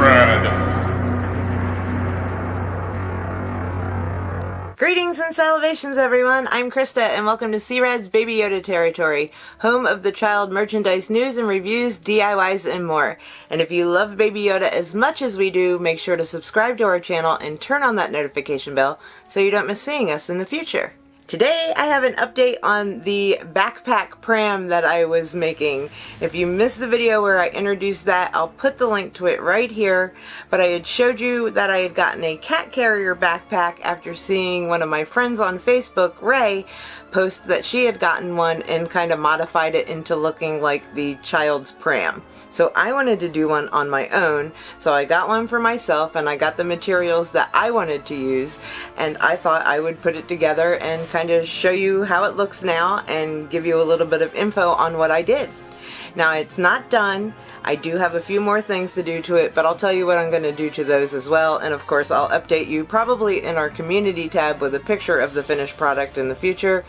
rad. Greetings and salivations, everyone. I'm Krista, and welcome to C-Rad's Baby Yoda territory, home of the child merchandise news and reviews, DIYs, and more. And if you love Baby Yoda as much as we do, make sure to subscribe to our channel and turn on that notification bell so you don't miss seeing us in the future. Today I have an update on the backpack pram that I was making. If you missed the video where I introduced that, I'll put the link to it right here. But I had showed you that I had gotten a cat carrier backpack after seeing one of my friends on Facebook, Ray, post that she had gotten one and kind of modified it into looking like the child's pram. So I wanted to do one on my own, so I got one for myself and I got the materials that I wanted to use, and I thought I would put it together and kind of show you how it looks now and give you a little bit of info on what I did. Now it's not done. I do have a few more things to do to it, but I'll tell you what I'm going to do to those as well, and of course I'll update you probably in our community tab with a picture of the finished product in the future,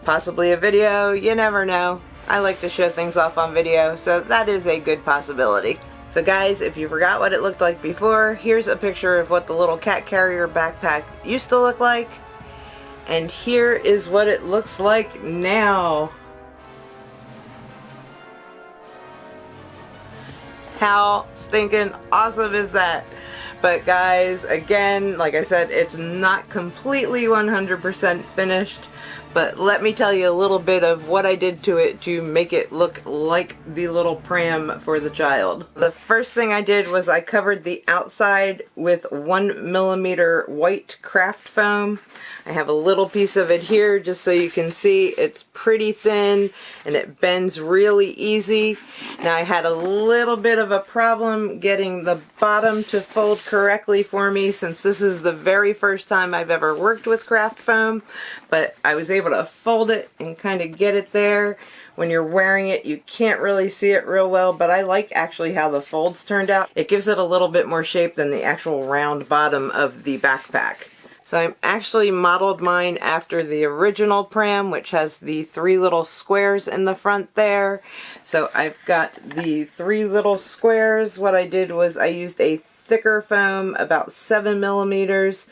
possibly a video, you never know. I like to show things off on video, so that is a good possibility. So guys, if you forgot what it looked like before, here's a picture of what the little cat carrier backpack used to look like, and here is what it looks like now. How stinking awesome is that? But guys, again, like I said, it's not completely 100% finished, but let me tell you a little bit of what I did to it to make it look like the little pram for the child. The first thing I did was I covered the outside with 1mm white craft foam. I have a little piece of it here just so you can see. It's pretty thin and it bends really easy. Now I had a little bit of a problem getting the bottom to fold correctly for me since this is the very first time I've ever worked with craft foam, but I was able to fold it and kind of get it there. When you're wearing it, you can't really see it real well, but I like actually how the folds turned out. It gives it a little bit more shape than the actual round bottom of the backpack. So I actually modeled mine after the original pram, which has the 3 little squares in the front there. So I've got the 3 little squares. What I did was I used a thicker foam, about 7mm,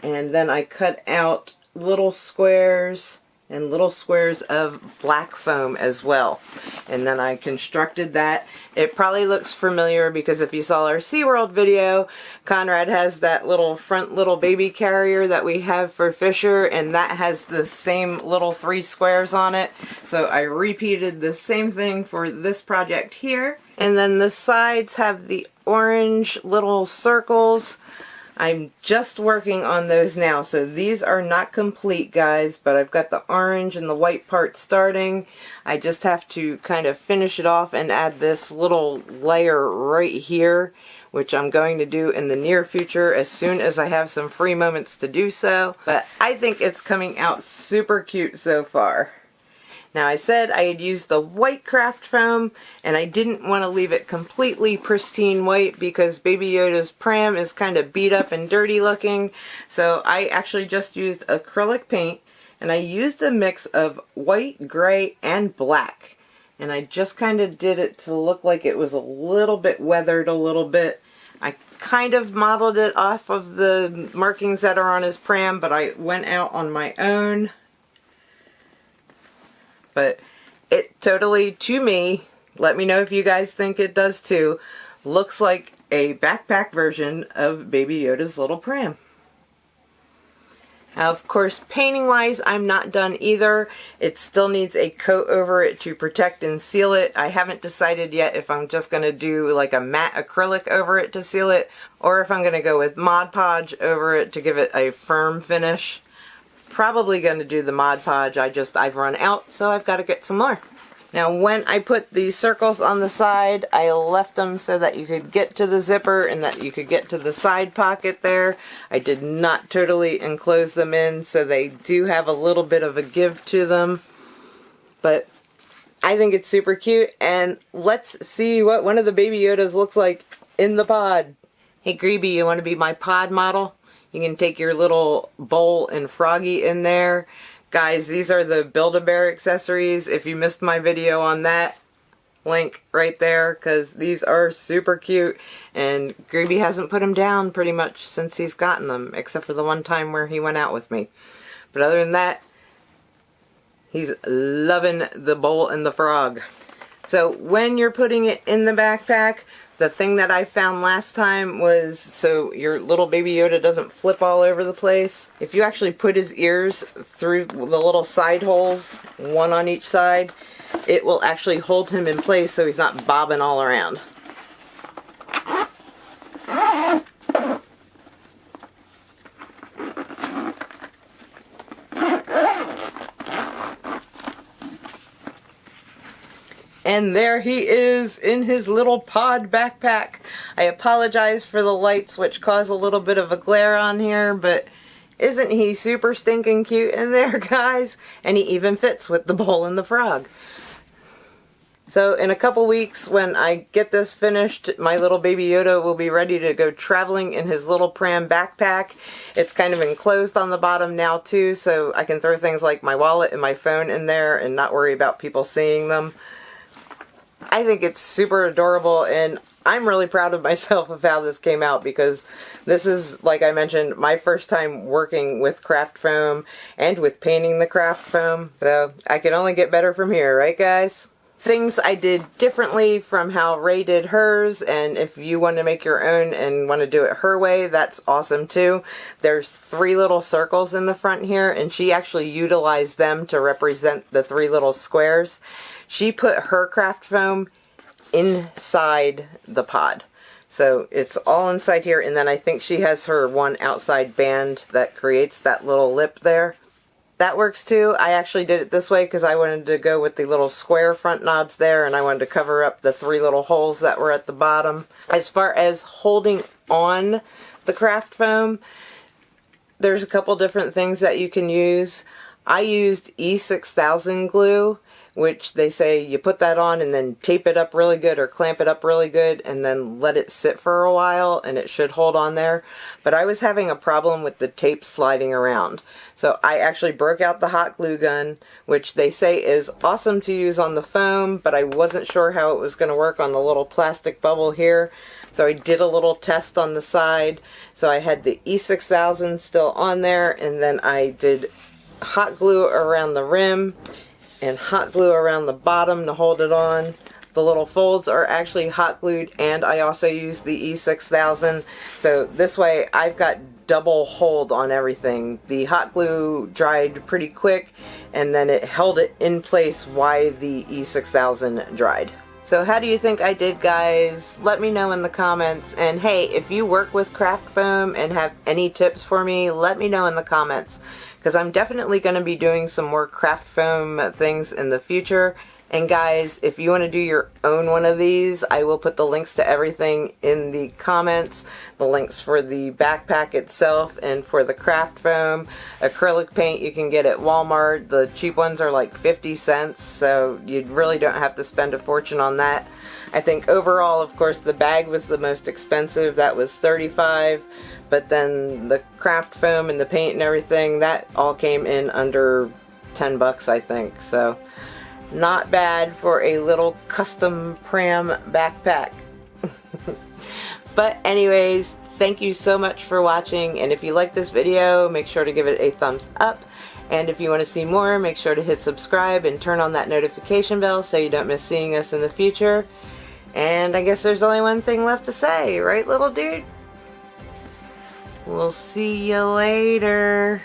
and then I cut out little squares and little squares of black foam as well. And then I constructed that. It probably looks familiar because if you saw our SeaWorld video, Conrad has that little front little baby carrier that we have for Fisher, and that has the same little 3 squares on it. So I repeated the same thing for this project here. And then the sides have the orange little circles. I'm just working on those now, so these are not complete, guys, but I've got the orange and the white part starting. I just have to kind of finish it off and add this little layer right here, which I'm going to do in the near future as soon as I have some free moments to do so. But I think it's coming out super cute so far. Now I said I had used the white craft foam, and I didn't want to leave it completely pristine white because Baby Yoda's pram is kind of beat up and dirty looking. So I actually just used acrylic paint, and I used a mix of white, gray, and black. And I just kind of did it to look like it was a little bit weathered a little bit. I kind of modeled it off of the markings that are on his pram, but I went out on my own. But it totally, to me, let me know if you guys think it does too, looks like a backpack version of Baby Yoda's little pram. Now, of course, painting-wise, I'm not done either. It still needs a coat over it to protect and seal it. I haven't decided yet if I'm just going to do like a matte acrylic over it to seal it, or if I'm going to go with Mod Podge over it to give it a firm finish. Probably going to do the Mod Podge. I've run out, so I've got to get some more. Now when I put the circles on the side, I left them so that you could get to the zipper and that you could get to the side pocket there. I did not totally enclose them in, so they do have a little bit of a give to them. But I think it's super cute, and let's see what one of the Baby Yodas looks like in the pod. Hey Greeby, you want to be my pod model? You can take your little bowl and Froggy in there. Guys, these are the Build-A-Bear accessories. If you missed my video on that, link right there, because these are super cute, and Greeby hasn't put them down pretty much since he's gotten them, except for the one time where he went out with me. But other than that, he's loving the bowl and the frog. So when you're putting it in the backpack, the thing that I found last time was, so your little Baby Yoda doesn't flip all over the place, if you actually put his ears through the little side holes, one on each side, it will actually hold him in place so he's not bobbing all around. And there he is in his little pod backpack. I apologize for the lights, which cause a little bit of a glare on here, but isn't he super stinking cute in there, guys? And he even fits with the bowl and the frog. So in a couple weeks, when I get this finished, my little Baby Yoda will be ready to go traveling in his little pram backpack. It's kind of enclosed on the bottom now too, so I can throw things like my wallet and my phone in there and not worry about people seeing them. I think it's super adorable, and I'm really proud of myself of how this came out, because this is, like I mentioned, my first time working with craft foam and with painting the craft foam, so I can only get better from here, right guys? Things I did differently from how Ray did hers, and if you want to make your own and want to do it her way, that's awesome too. There's 3 little circles in the front here, and she actually utilized them to represent the 3 little squares. She put her craft foam inside the pod. So it's all inside here, and then I think she has her one outside band that creates that little lip there. That works too. I actually did it this way because I wanted to go with the little square front knobs there, and I wanted to cover up the 3 little holes that were at the bottom. As far as holding on the craft foam, there's a couple different things that you can use. I used E6000 glue, which they say you put that on and then tape it up really good or clamp it up really good and then let it sit for a while and it should hold on there. But I was having a problem with the tape sliding around. So I actually broke out the hot glue gun, which they say is awesome to use on the foam, but I wasn't sure how it was going to work on the little plastic bubble here. So I did a little test on the side. So I had the E6000 still on there, and then I did hot glue around the rim and hot glue around the bottom to hold it on. The little folds are actually hot glued, and I also use the E6000. So this way I've got double hold on everything. The hot glue dried pretty quick, and then it held it in place while the E6000 dried. So how do you think I did, guys? Let me know in the comments. And hey, if you work with craft foam and have any tips for me, let me know in the comments, because I'm definitely going to be doing some more craft foam things in the future. And guys, if you want to do your own one of these, I will put the links to everything in the comments. The links for the backpack itself and for the craft foam. Acrylic paint you can get at Walmart. The cheap ones are like 50 cents, so you really don't have to spend a fortune on that. I think overall, of course, the bag was the most expensive. That was $35. But then the craft foam and the paint and everything, that all came in under 10 bucks, I think. So not bad for a little custom pram backpack. But anyways, thank you so much for watching, and if you like this video, make sure to give it a thumbs up. And if you want to see more, make sure to hit subscribe and turn on that notification bell so you don't miss seeing us in the future. And I guess there's only one thing left to say, right, little dude? We'll see you later.